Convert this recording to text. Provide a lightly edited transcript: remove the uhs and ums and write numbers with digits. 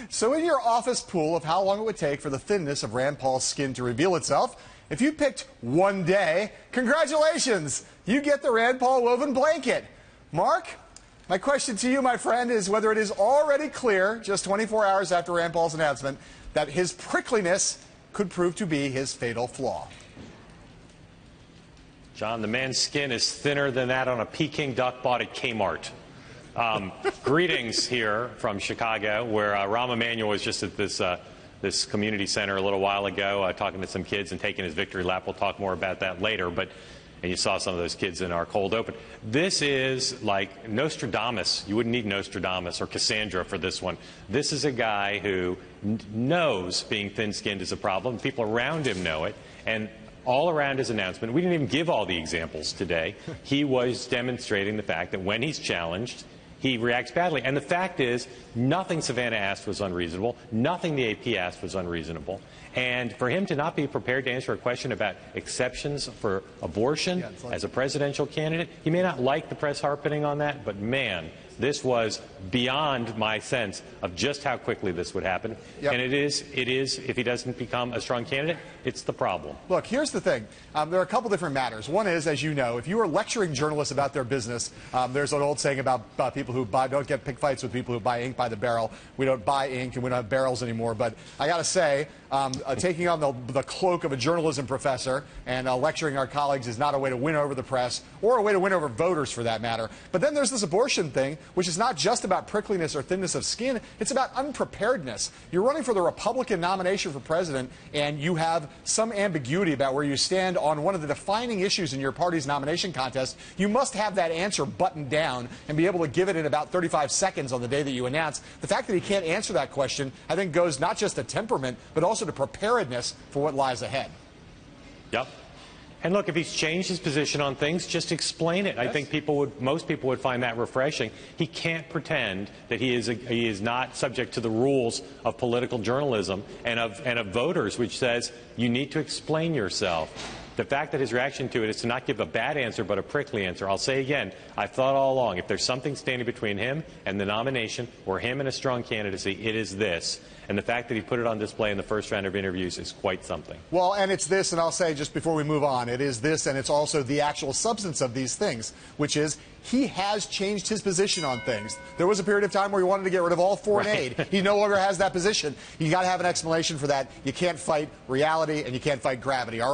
So in your office pool of how long it would take for the thinness of Rand Paul's skin to reveal itself, if you picked one day, congratulations, you get the Rand Paul woven blanket. Mark, my question to you, my friend, is whether it is already clear, just 24 hours after Rand Paul's announcement, that his prickliness could prove to be his fatal flaw. John, the man's skin is thinner than that on a Peking duck bought at Kmart. Greetings here from Chicago, where Rahm Emanuel was just at this community center a little while ago talking to some kids and taking his victory lap. We'll talk more about that later, and you saw some of those kids in our cold open. This is like Nostradamus. You wouldn't need Nostradamus or Cassandra for this one. This is a guy who knows being thin-skinned is a problem. People around him know it. And all around his announcement, we didn't even give all the examples today. He was demonstrating the fact that when he's challenged, he reacts badly. And the fact is, nothing Savannah asked was unreasonable. Nothing the AP asked was unreasonable. And for him to not be prepared to answer a question about exceptions for abortion as a presidential candidate, he may not like the press harping on that, but man, this was beyond my sense of just how quickly this would happen. Yep. And it is, if he doesn't become a strong candidate, it's the problem. Look, here's the thing. There are a couple different matters. One is, as you know, if you are lecturing journalists about their business, there's an old saying about people who don't get pick fights with people who buy ink by the barrel. We don't buy ink and we don't have barrels anymore. But I got to say, taking on the cloak of a journalism professor and lecturing our colleagues is not a way to win over the press or a way to win over voters, for that matter. But then there's this abortion thing, which is not just about prickliness or thinness of skin. It's about unpreparedness. You're running for the Republican nomination for president, and you have some ambiguity about where you stand on one of the defining issues in your party's nomination contest. You must have that answer buttoned down and be able to give it in about 35 seconds on the day that you announce. The fact that he can't answer that question, I think, goes not just to temperament, but also to preparedness for what lies ahead. Yep. And look, if he's changed his position on things, just explain it. Yes. I think most people would find that refreshing. He can't pretend that he is not subject to the rules of political journalism and of voters, which says you need to explain yourself. The fact that his reaction to it is to not give a bad answer but a prickly answer. I'll say again, I've thought all along, if there's something standing between him and the nomination or him and a strong candidacy, it is this. And the fact that he put it on display in the first round of interviews is quite something. Well, and it's this, and I'll say just before we move on, it is this, and it's also the actual substance of these things, which is he has changed his position on things. There was a period of time where he wanted to get rid of all foreign aid. He no longer has that position. You got to have an explanation for that. You can't fight reality and you can't fight gravity. All right.